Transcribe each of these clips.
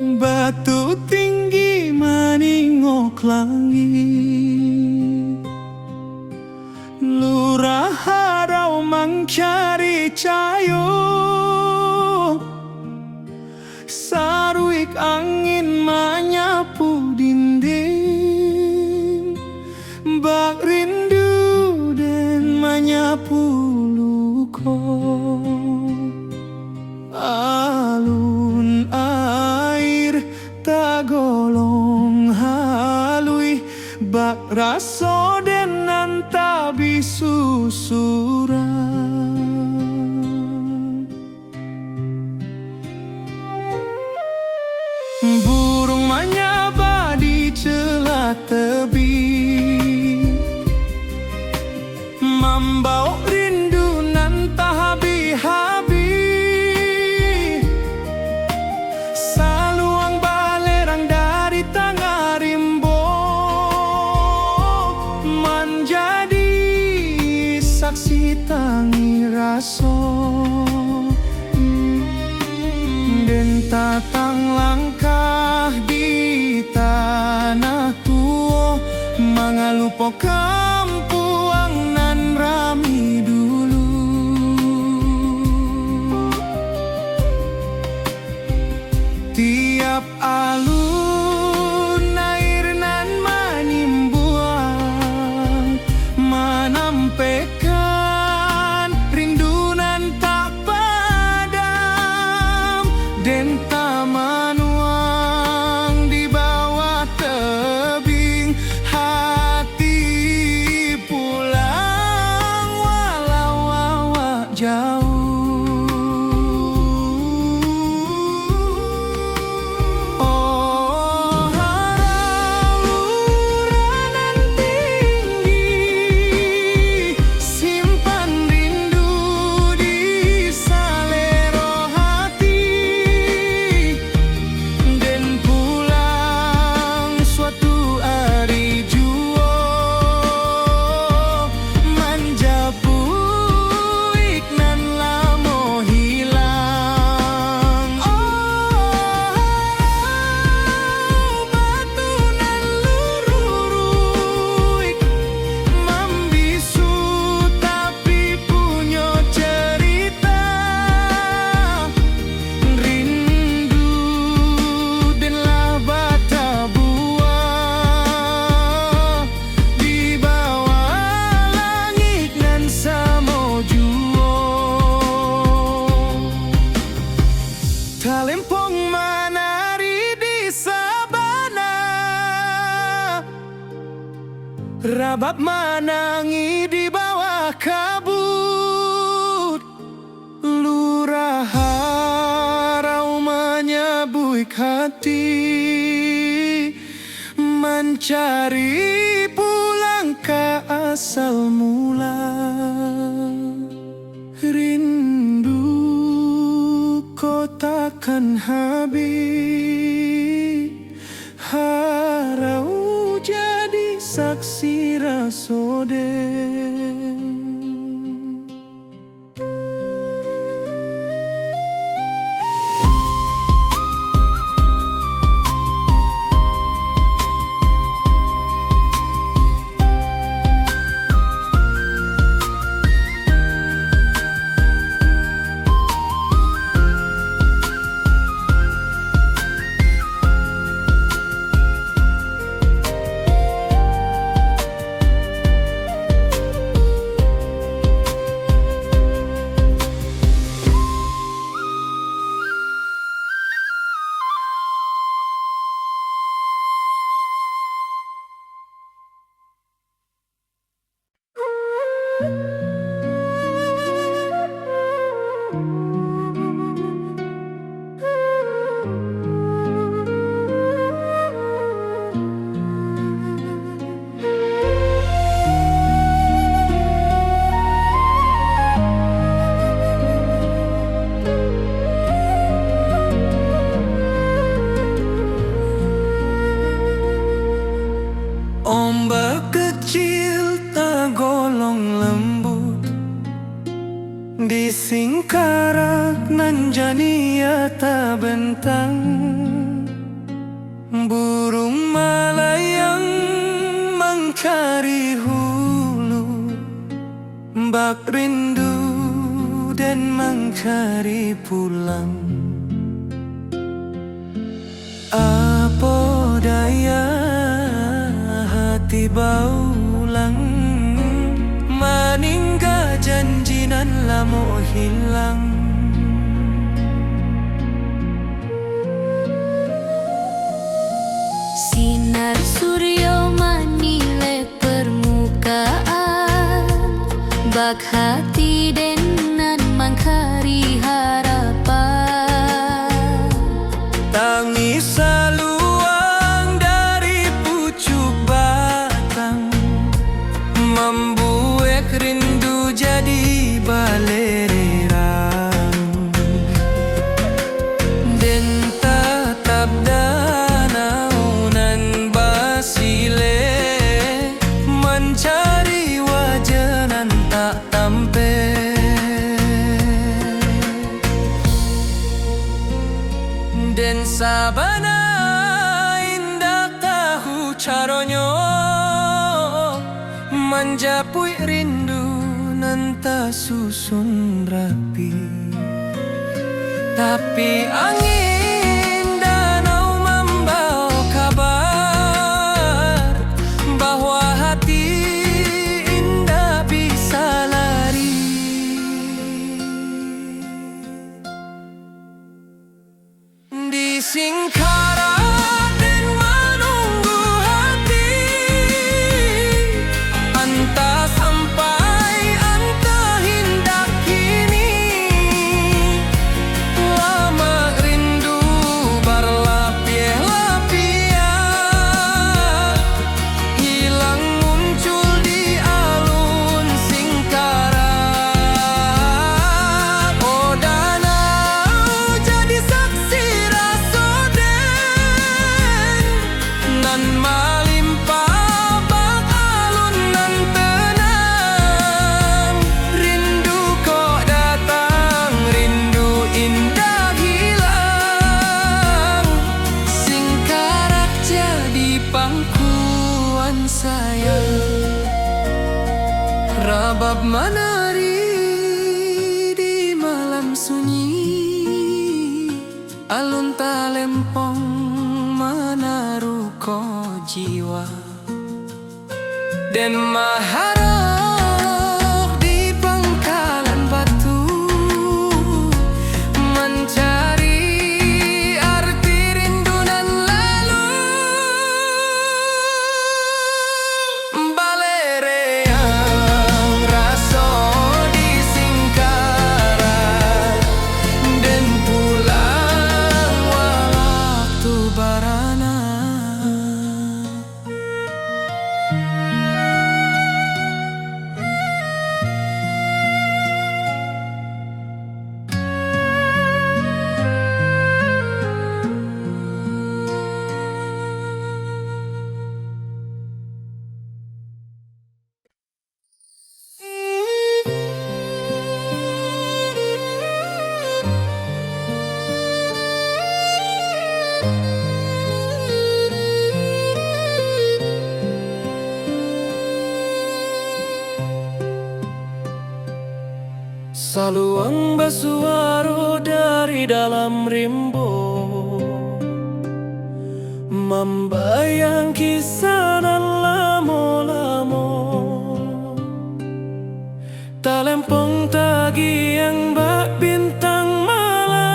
Batu tinggi maningok langit, lurah harau mangcari cayo, saruik angin menyapu dinding, bak rindu dan menyapu luko. Alun air tagolong halui, bak raso den nantabi susuran. Burung menyaba di celah tebing, membawa rindu nan tak habis-habis. Saluang balerang dari tengah rimbo, menjadi saksi tangi raso. Den tatang langkah di tanah tua, mengalupo kampuang nan rami dulu. Tiap alun air nan menimbuang, menampaikan rindu nan tak padam. Den tamanuang di bawah tebing, hati pulang walau awak jauh. Oh harau luranan tinggi, simpan rindu di salero hati. Den pulang suatu hari jua, menjapu iknan lamo hilang. Oh batu nan lururuik, membisu tapi punya cerita. Rindu denlah bata buah, di bawah langit nan samo jua. Talempong menari di sabana, rabab menangi di bawah kabut. Lurah harau menyabuik hati, mencari pulang ke asal mula. Rindu kau takkan habis, harau jadi saksi rasoden. Ombak kecil tak golong lembut, di singkarak nan jania tak bentang. burung melayang mengcari hulu, bak rindu dan mencari pulang. Apa daya hati baulang, meninggal janji nan lamo hilang. Sinar surya manile permukaan, bak hati denan mangkari harapan. Tangis saluang dari pucuk batang, membuat rindu jadi balererang. Dan tatap danau nan basile, mencari wajah nan tak tampe. Dan sabana indah tahu caronyo, menjapui rindu nan tak susun rapi. Tapi angin danau membawa kabar bahwa hati indah bisa lari. Di Singkara dan menunggu hati, entah sampai entah hendak kini. Lama rindu berlapis-lapis, hilang muncul di alun Singkara. Oh danau jadi saksi nan melimpah bak alun nan tenang. Rindu kok datang, rindu indah hilang. Singkarak jadi pangkuan sayang, rabab menari di malam sunyi. Alun talempong menaruh ko jiwa, dan maharok di pangkalan batu, mencari arti rindu nan lalu. Balereang raso di Singkara, dan pulang waktu barana. Saluang basuaro dari dalam rimbo, membayang kisah nan lamo-lamo. Talempong tagi yang bak bintang malam,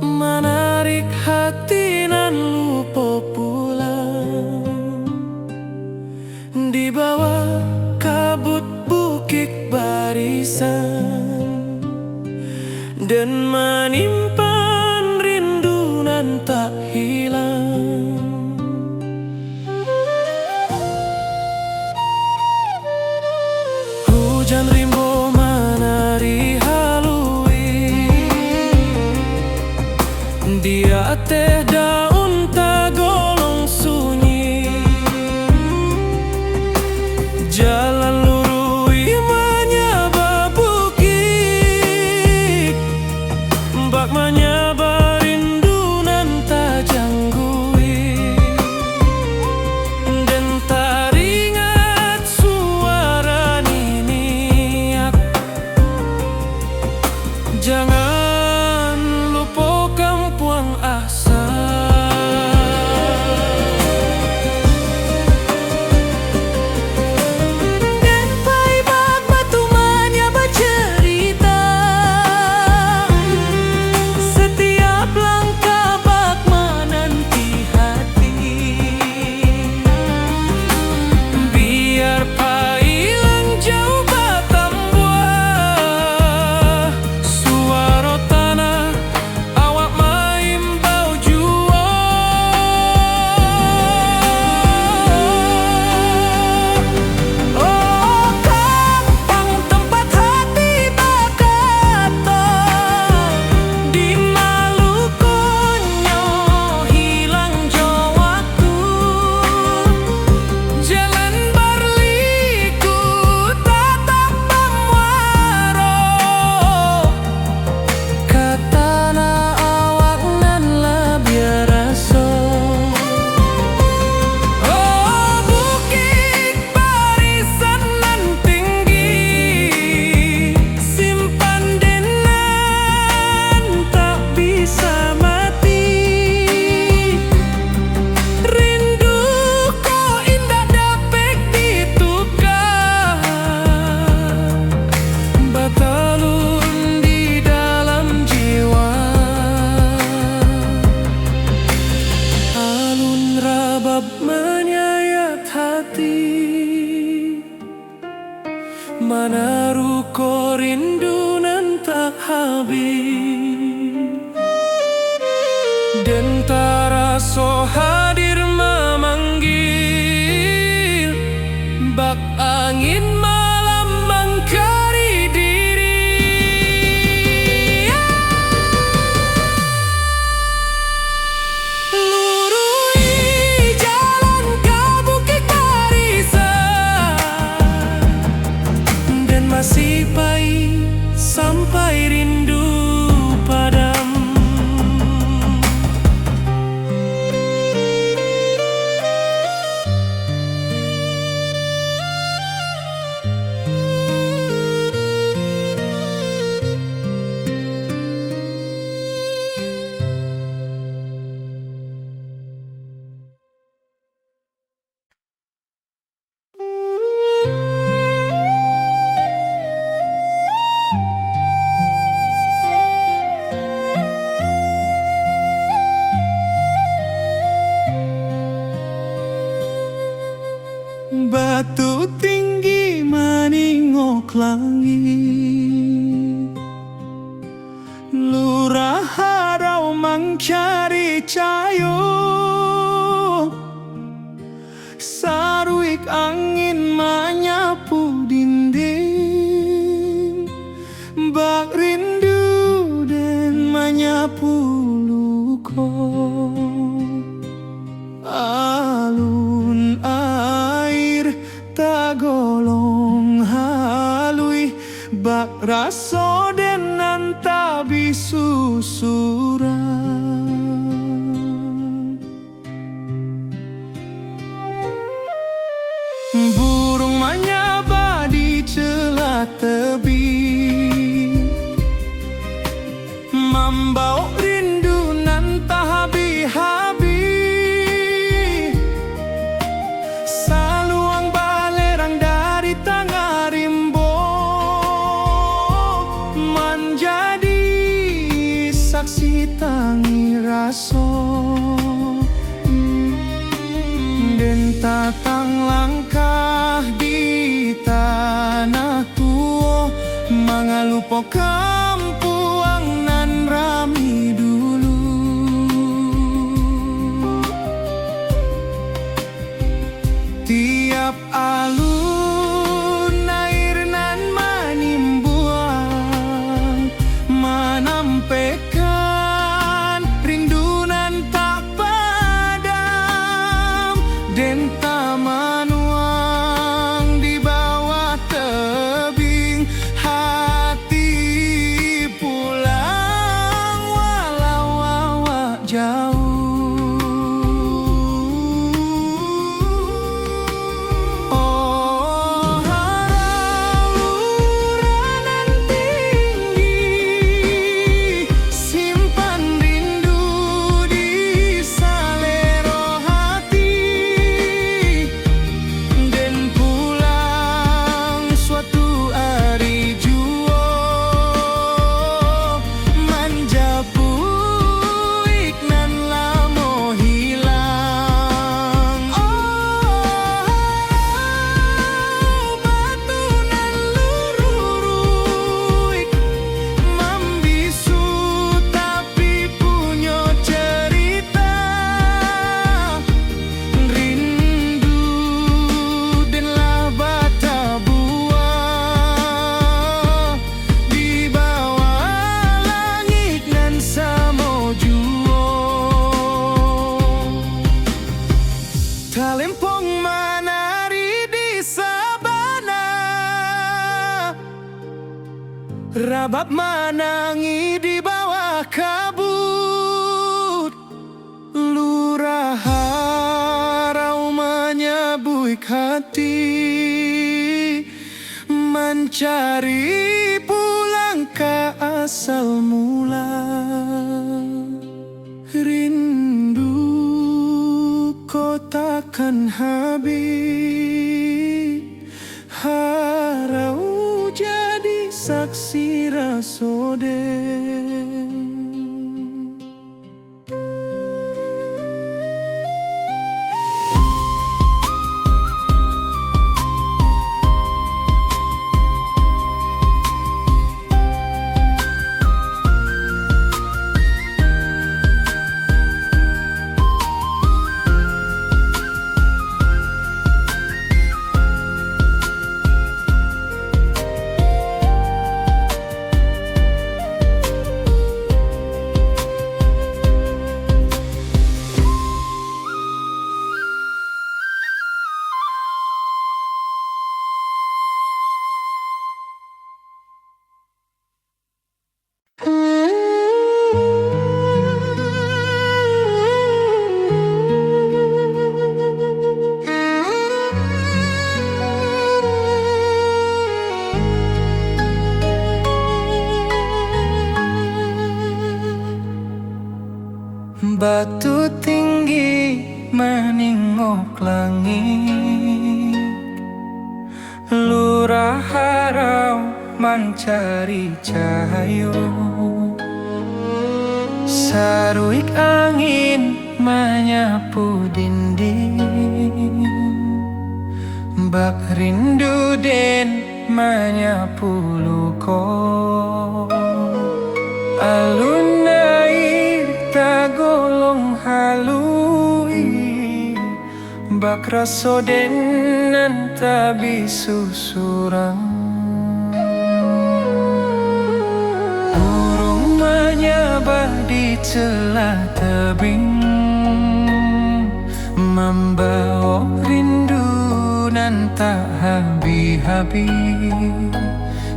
menarik hati nan lupa pulang. Di bawah kabut bukit barisan, dan menyimpan rindu nan tak hilang. Hujan rimbo menari halui, dia teh daun tagolong sunyi. Jalan lurui menyaba bukit, bak menyaba rindu nan tak raso hadir memanggil, bak angin malam mengkari diri. Lurui jalan ke Bukit Barisan, dan masih pahit sampai rindu padam. Batu tinggi meningok langit, lurah harau mencari cayo, saruik angin menyapu dinding, bak rindu dan menyapu luko. Alun air tagolong halui, bak raso denan tabi susuran. Burung menyaba di celah tebing, membawa rindu nan tak habis-habis. Saluang balerang dari tengah rimbo, menjadi saksi tangi raso. Dan tatang langkah di tanah tua, mengalupo kampuang nan rami dulu. Tiap alun air nan menimbuang, menampaikan rindu nan tak padam. Den tamanuang di bawah tebing, hati pulang walau awak jauh. Oh harau uranan tinggi, simpan rindu di salero hati, dan pulang suatu hari jua, menjapu iknan lamo hilang. Batu nan lururuik, membisu tapi punya cerita. Rindu denlah bata buah, di bawah langit nan samo jua. Talempong menari di sabana, rabab menangi di bawah kabut. Lurah harau menyabuik hati, mencari pulang ke asal mula. Rindu kau takkan habis, harau jadi saksi rasoden. Batu tinggi meningok langit, lurah harau mencari cahaya. Saruik angin menyapu dinding, bak rindu den menyapu luko. Alun air tagolong halui, bak raso den anta bisu surang. Burung menyabah di celah tebing, membawa rindu nan tak habis-habis.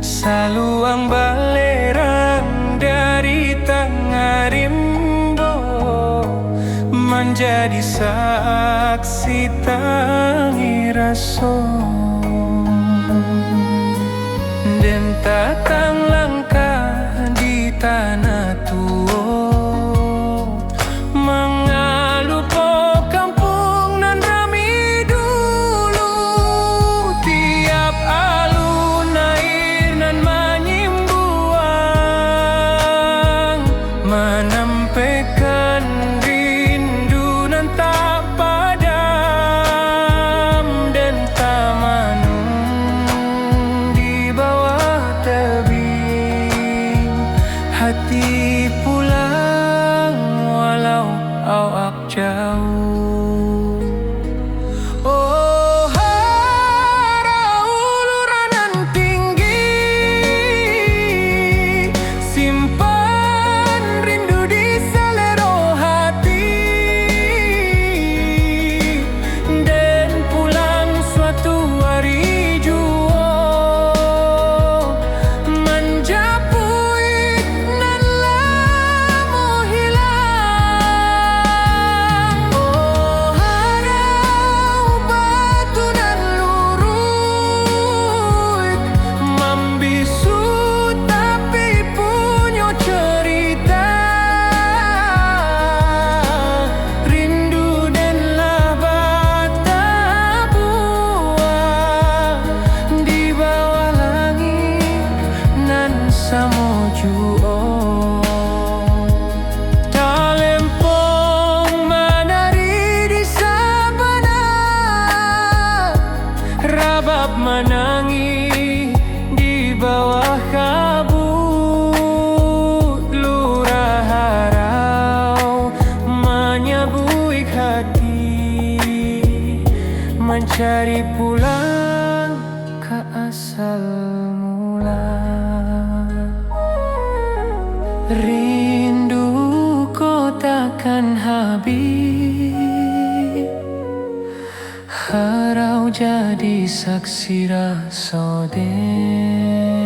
Saluang balerang dari tengah rimbo, menjadi saksi tangi raso. Dan tatang langkah di tanah tua, mengalu po kampung nan rami dulu. Tiap alun air nan menyimbuang, menampaikan rindu nan tak padam. Dan taman di bawah tebing, hati pulang walau awak jauh. Oh, harau uluran tinggi, simpan rindu di selero hati. Dan pulang suatu hari jua, menjapui nan lamo hilang. Oh, harau batu nan lurut, membisu tapi punya cerita. Rindu dan lah bata buah di bawah langit nan samojuo. Talempong menari di sabana, rabab menangi di bawah kabut. Lurah harau menyabuik hati, mencari pulang ke asal mula. Rindu ko takkan habis, harau jadi saksi rasa den.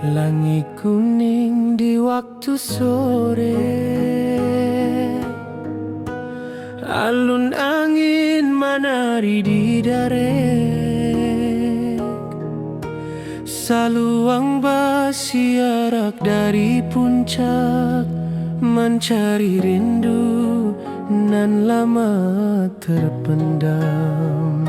Langit kuning di waktu sore, alun angin menari di darek. Saluang basiarak dari puncak, mencari rindu nan lama terpendam.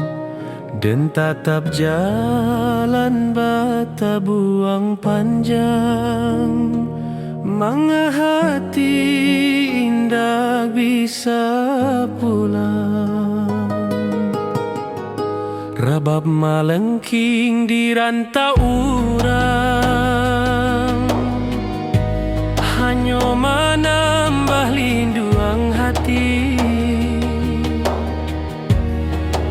Dan tatap jalan bata buang panjang, manga hati indah bisa pulang. Rabab malengking di rantau urang, hanya menambah linduang hati.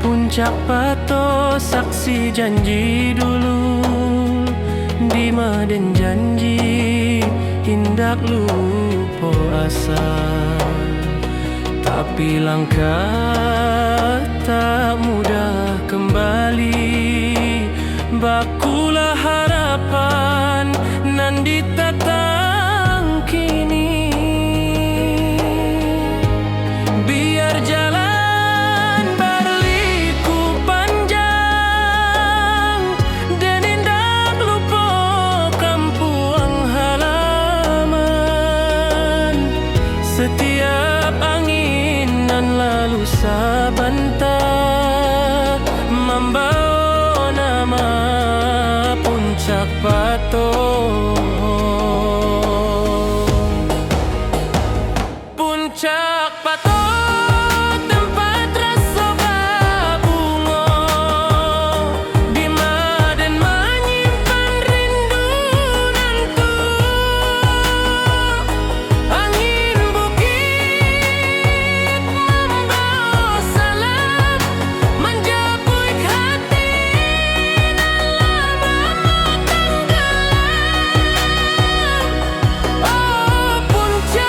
Puncak pato saksi janji dulu, di terima dan janji hindak lupa asa, tapi langkah tak mudah kembali. Bakulah harapan nan ditatang kini, biar jalan berliku panjang dan indah lupa kampung halaman. Setiap angin nan lalu sabantah membawa nama Puncak Patong. Puncak Patong tempat rasa berbunga, di Maden menyimpan rindu nantu. Angin bukit membawa salam menjapui hati nan lama tenggelam. Oh puncak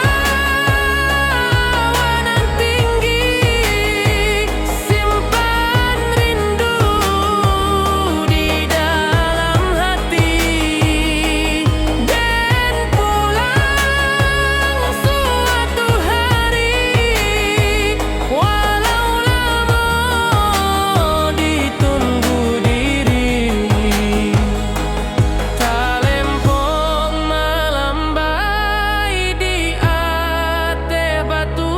nan tinggi, simpan rindu di dalam hati, dan pulang suatu hari, walau lama ditunggu diri. Talempong melambai di ate batu,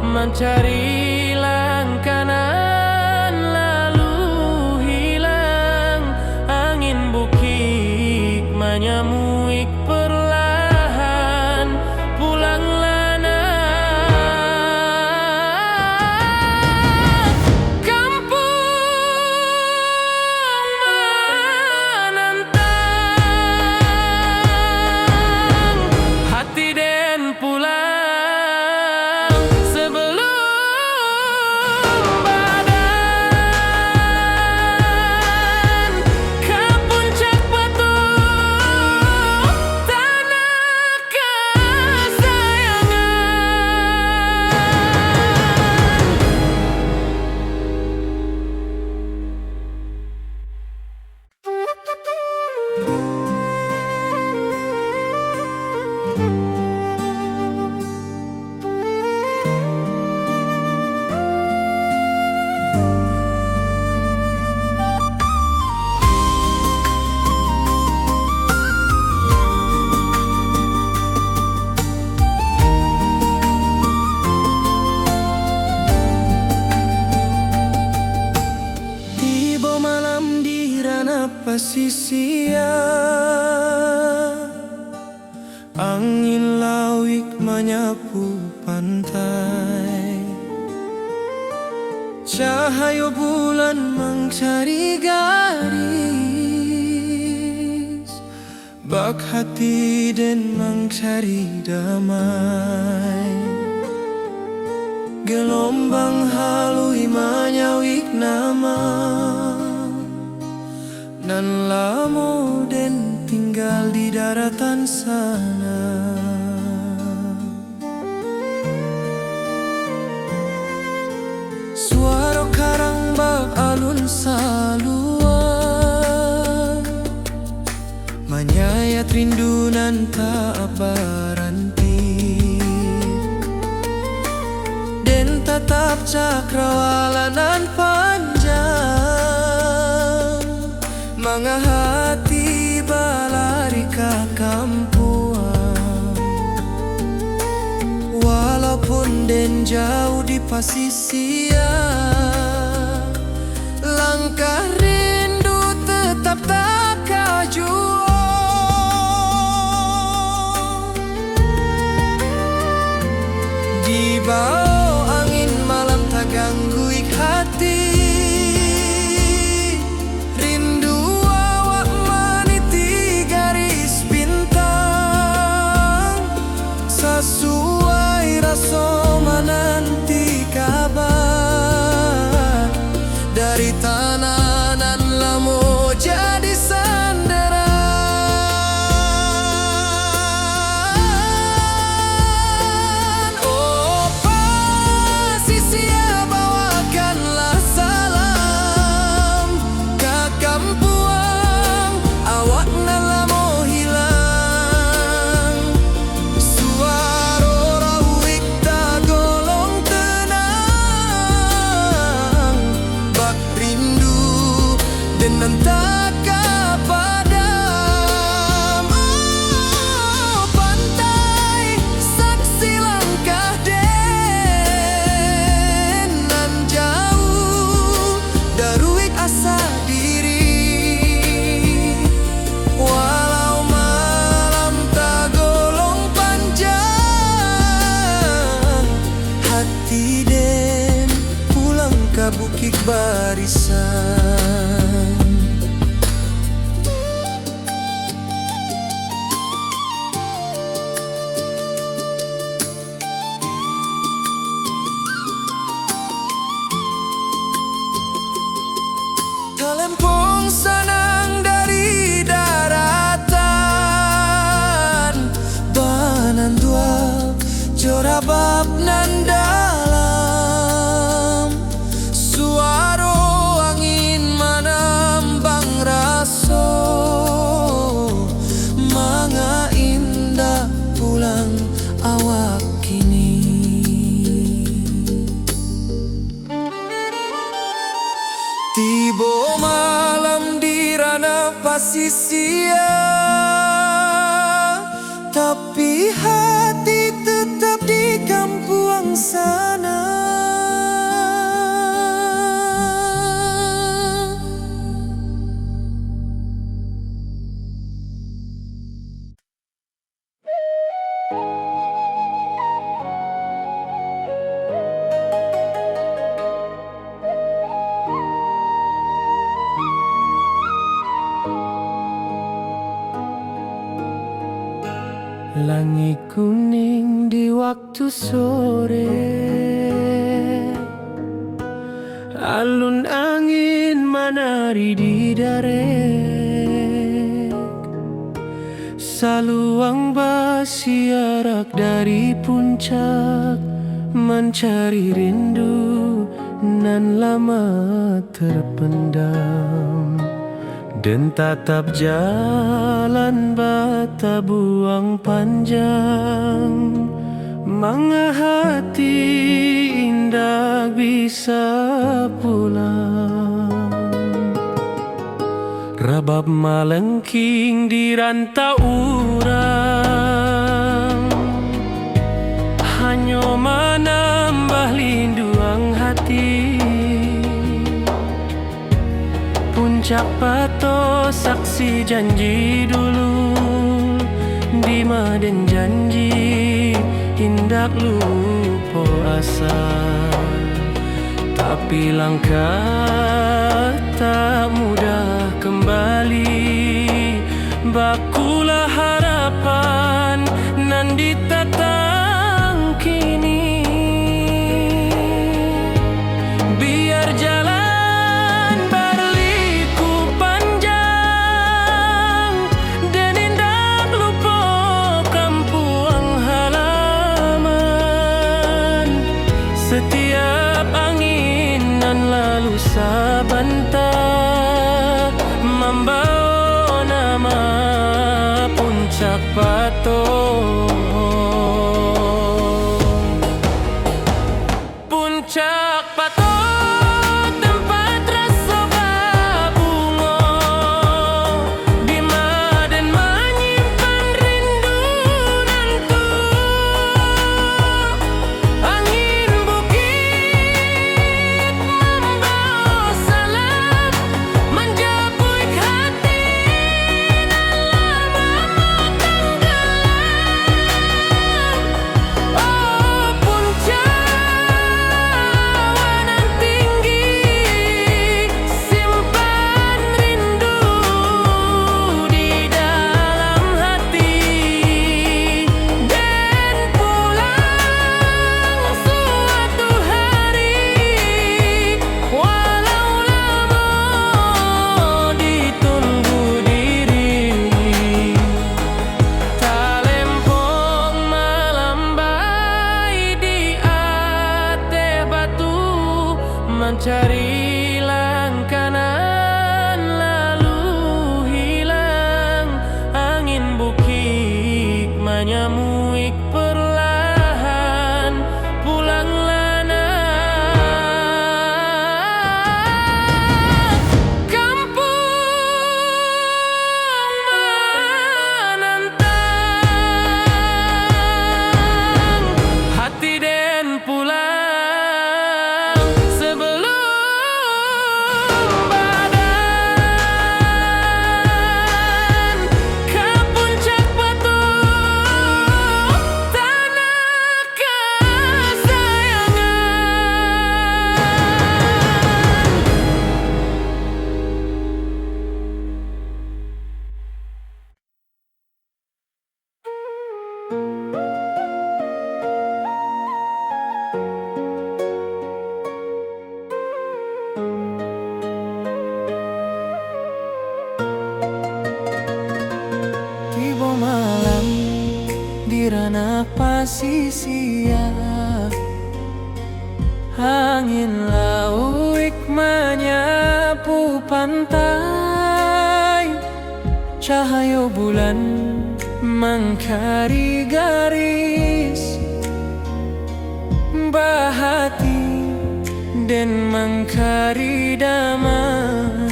mencari langkanan lalu hilang. Angin bukit menyamuik perlahan, pulanglah nak kampung menantang. Hati den pulang sebelum badan ke Puncak Patong, tanah kesayangan. Tiba malam di ranah pesisir, angin lawik menyapu pantai. Cahaya bulan mencari garis, bak hati dan mencari damai. Gelombang halui menyawik nama nan lamo dan tinggal di daratan sana. Suara karang bak alun salua, menyayat rindu nan tak berhenti, dan tetap cakrawala nan panjang, mengahati balari ke kampuan. Walaupun den jauh di pasisir, langkah rindu tetap tak kaju. Di bawah angin malam tak ganggu hati, rindu awak meniti garis bintang, sesuai rasa menanti kabar dari tanah nan sia-sia, tapi hati tetap di kampung sana. Langit kuning di waktu sore, alun angin menari di darek, saluang bersiarak dari puncak, mencari rindu nan lama terpendam. Dan tatap jalan bata buang panjang, manga hati indah bisa pulang. Rabab malengking di rantau urang, hanya menambah linduang hati. Puncak Pato saksi janji dulu, di maden janji hindak lupa asal. Tapi langkah tak mudah kembali, bakulah harapan nan ditatang kini. Biar jalan setiap angin nan lalu sabanta, membawa nama Puncak Pato. Puncak Pato, tempat rasa berbunga, di maden menyimpan rindu nantu. Angin bukit membawa salam, menjapui hati nan lama tenggelam. Oh puncak awan tinggi, simpan rindu di dalam hati, dan pulang suatu hari, walau lama ditunggu diri. Talempong melambai di ate batu, mencari langkanan lalu hilang. Angin bukit menyamuik perlahan, pulanglah nak kampung menantang. Hati den pulang sebelum badan ke Puncak Pato, tanah kesayangan. Tiba malam di ranah pasisian, angin lauik menyapu pantai, cahaya bulan mengkari garis, bahati dan mengkari damai.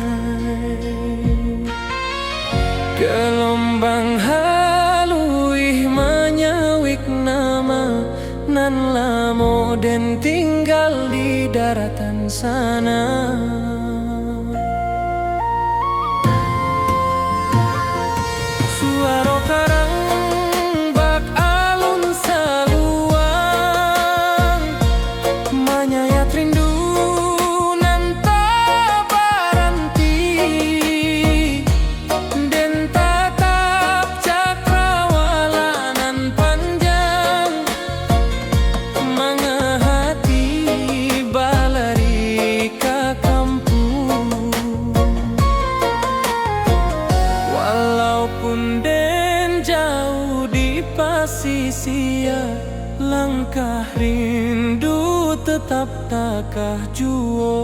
Gelombang haluih menyawik nama nan lamo den tinggal di daratan sana. Suara karang bak alun saluang menyayat rindu nan tak berhenti, dan tatap cakrawala nan panjang mengahati balari ka kampung. Walaupun den jauh di pasisia, langkah rindu tetap takah juo.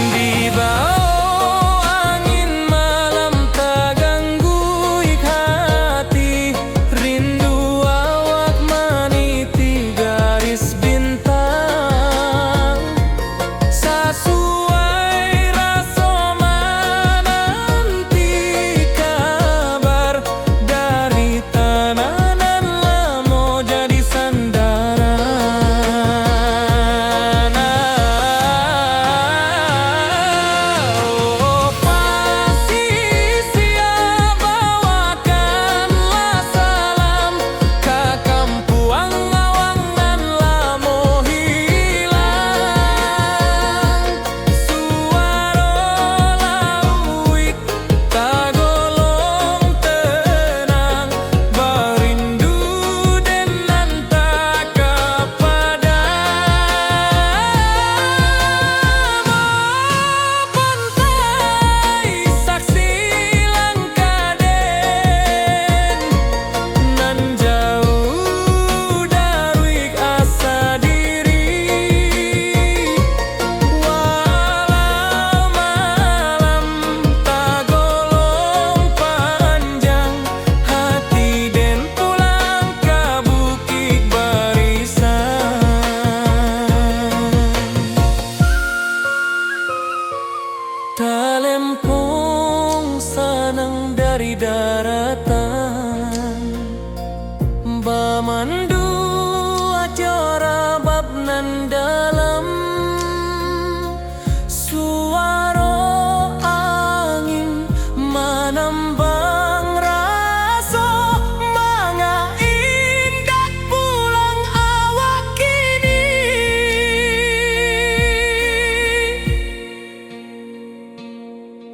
Di bawah angin malam tak ganggu hati, rindu awak meniti garis bintang. Sesuai rasa menanti kabar dari tanah nan lamo jadi sandaran. Oh, pasisia bawakanlah salam ke kampuang awang nan lamo hilang. Suara lauik tagolong tenang, berindu den nan tak pantai saksi langkah den nan jauh dari asa diri. Walau malam tagolong panjang, hati den pulang ke bukit barisan. Talempong sanang dari daratan, bamandu acara bab nan dalam. Suara angin menambang rasa manga indah pulang awak kini.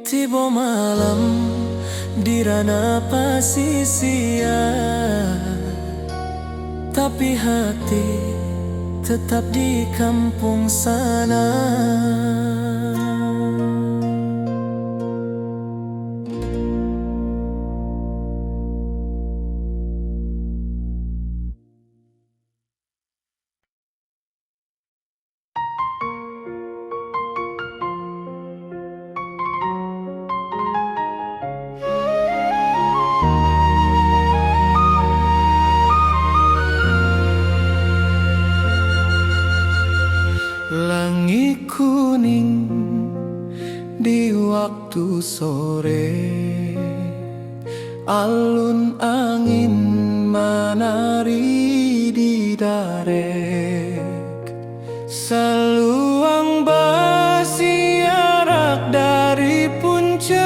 Tiba malam di ranah pasisia, tapi hati tetap di kampung sana. Langit kuning di waktu sore, alun angin menari di darek, seluang bersiarak dari puncak,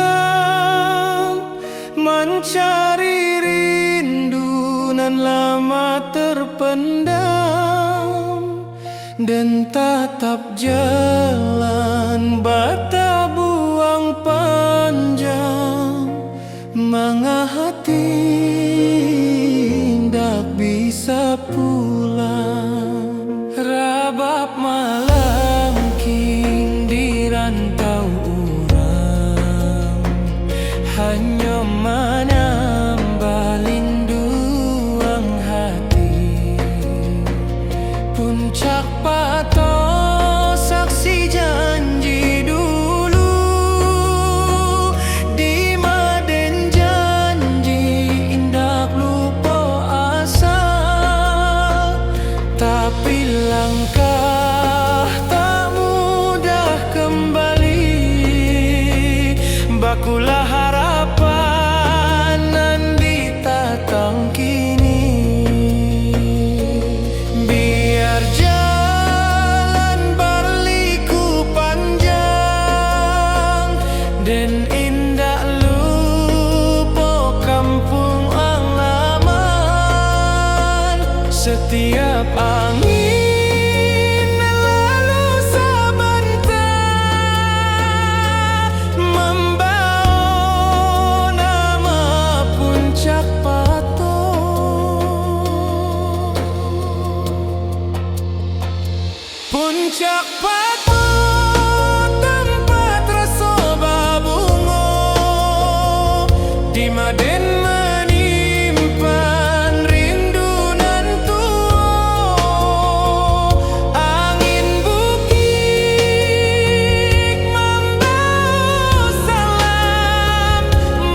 mencari rindu nan lama terpendam, dan tatap jalan bata buang panjang, mengahati tak bisa pulang. Rabab malam king di rantau urang, hanya menambah linduang hati. Puncak pato saksi janji dua Jiwakulah harapan nan ditatang kini. Biar jalan berliku panjang dan indah lupa kampung halaman. Setiap angin Puncak Pato, tempat rasa babungo, di Maden menyimpan rindu nan tua. Angin bukit membawa salam,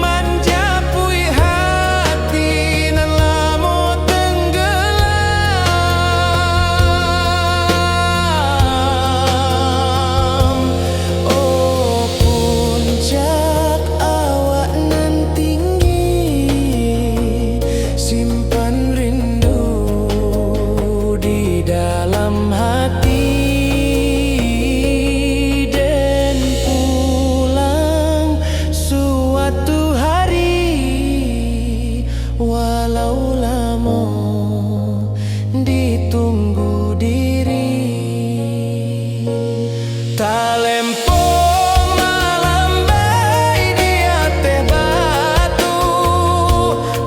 menjapui hati nan lamo tenggelam. Walau lama ditunggu diri, talempo malambai di ateh batu,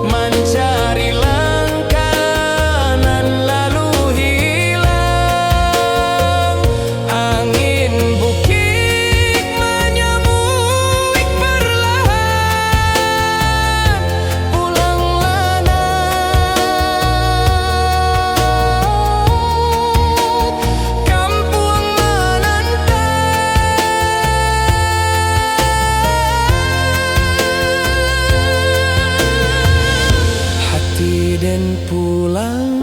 mencari langkanan lalu hilang. Angin bukit menyambut perlahan, dan pulang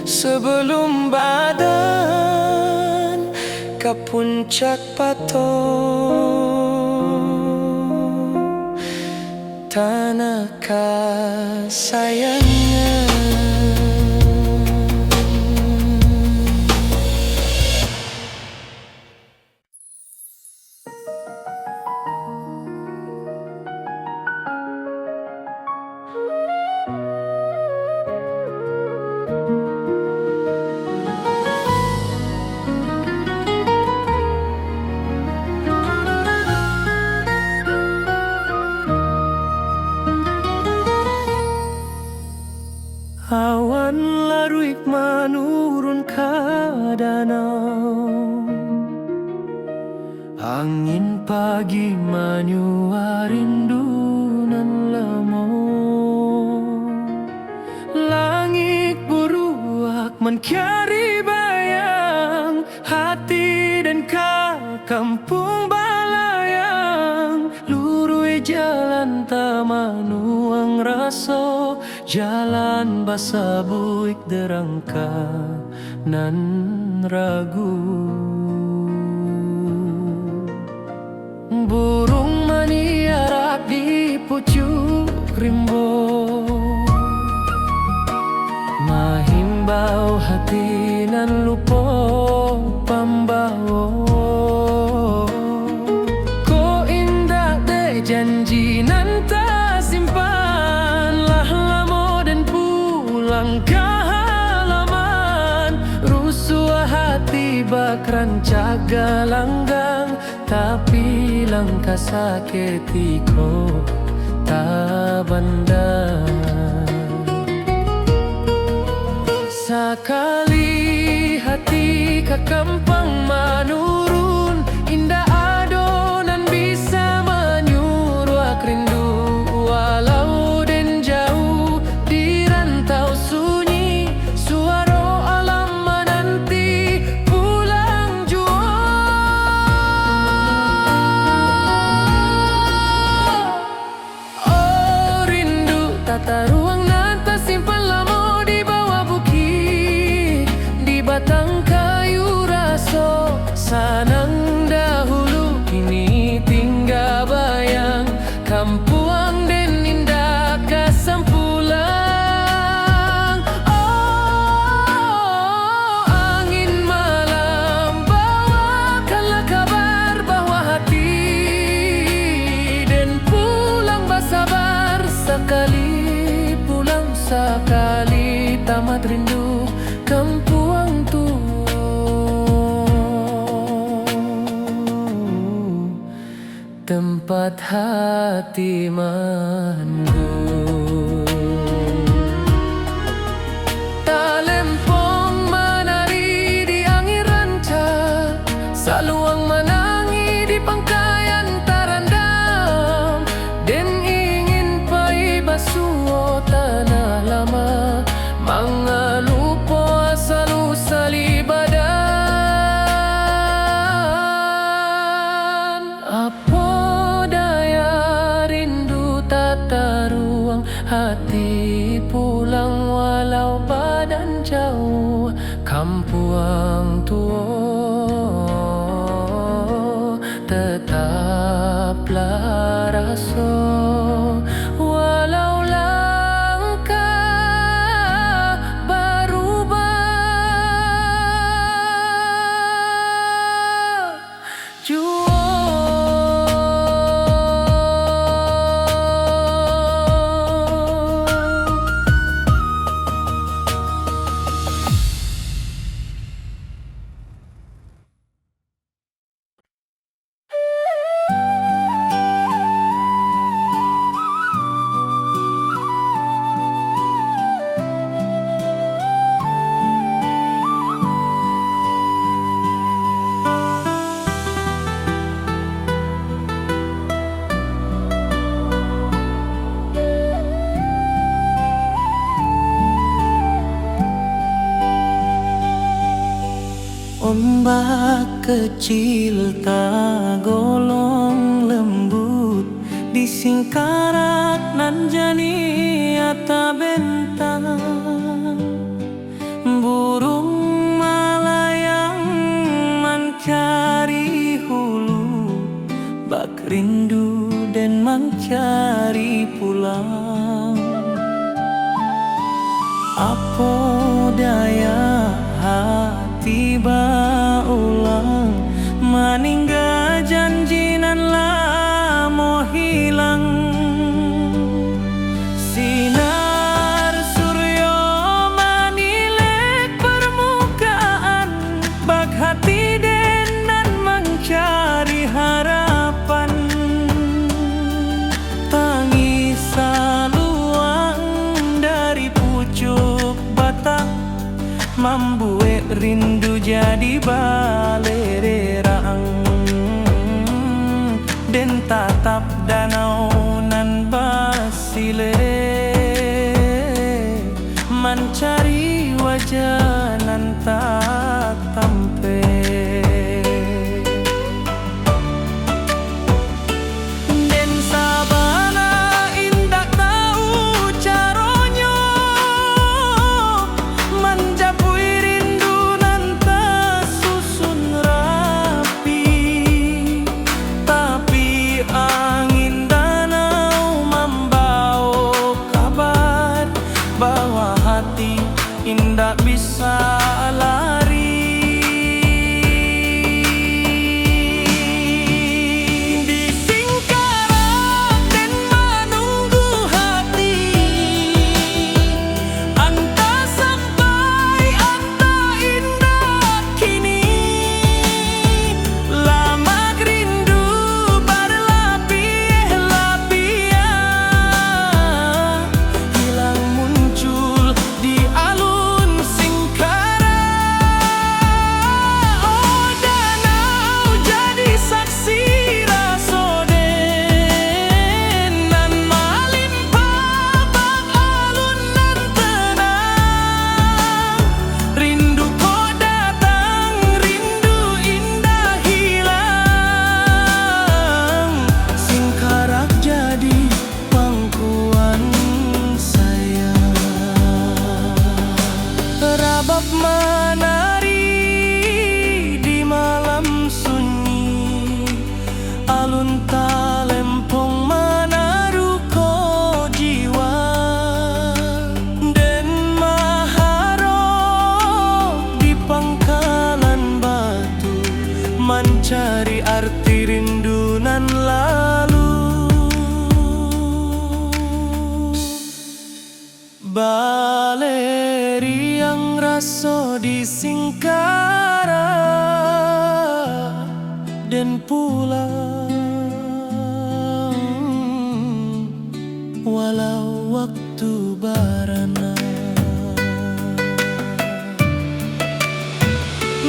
sebelum badan ke Puncak Pato, tanah kasayangnya. Awan laruik menurun ke danau, angin pagi menyua rindu nan lemo. Langit beruak mencari bayang, hati dan ke kampung balayang. Lurui jalan tamanuang raso, jalan basa buik derangka nan ragu. Burung maniarap di pucuk rimbo, mahimbau hati nan lupo pambawo. Ko indah de janji nan tak simpan, lah lamo dan pulang ke halaman. Rusua hati bakran caga langgang, tapi langkah sakitiko tak bandang. Sakali hati ke kampung menurun, indah adonan bisa menyuruh rindu. Walau dan jauh di rantau sunyi, suara alam menanti pulang jua. Oh rindu tata ruang nan tersimpan lama di bawah bukit, di batang kayu raso. tempat hati mandu. Talempong menari di angin ranca, saluang menangi di pangkayan tarandam, dan ingin pai basuh tanah lama, mangalupo asal usali badan. Apo daya rindu tata ruang hati pulang walau badan jauh, kampuang tua tetaplah raso, walau langkah berubah. Jua ombak kecil tak golong lembut di singkarak nan jani ata bentang, burung malayang mencari hulu, bak rindu dan mencari pulang. Apo daya hati ulang meninggal janji nan lamo hilang. Sinar suryo menilek permukaan, bak hati denan mencari harapan. Tangis saluang dari pucuk batang, membuat rindu jadi balererang, dan tatap danau nan basile, mencari wajah nan tak tampe. Den sabana indak tahu caronyo menjapui rindu nan tersusun rapi, tapi angin danau membawa kabar bahwa hati indak bisa lari. Di singkarak dan menunggu hati, anta sampai anta indah kini. Lama rindu berlapis-lapis, hilang muncul di alun singkarak. Oh danau jadi saksi rasoden, nan melimpah bak alun nan tenang. Rindu kau datang, rindu indah hilang, singkarak jadi pangkuan sayang. Rabab menari di malam sunyi, alun talempong menaruh jiwa, dan maharok di pangkalan batu, mencari arti rindu nan lalu. Baleri yang raso di singkarak dan pulang. walau waktu barana.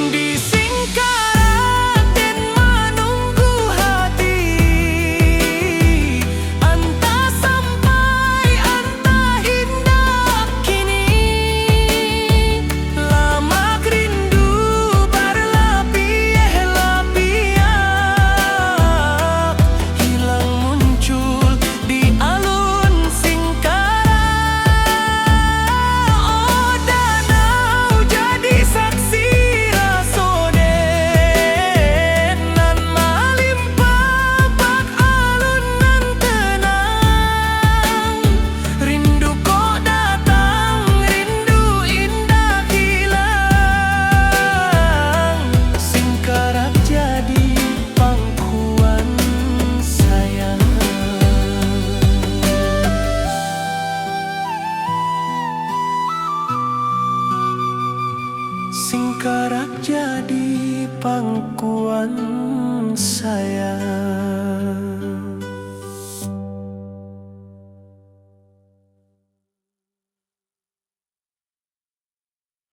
Di Singkarak den menunggu hati, entah sampai entah indah kini. Lama rindu berlapis-lapis, hilang muncul di alun Singkarak. Oh danau jadi saksi rasoden, nan malimpah bak alun nan tenang. Rindu kok datang, rindu indah hilang. Singkarak jadi pangkuan sayang. Singkarak jadi pangkuan sayang.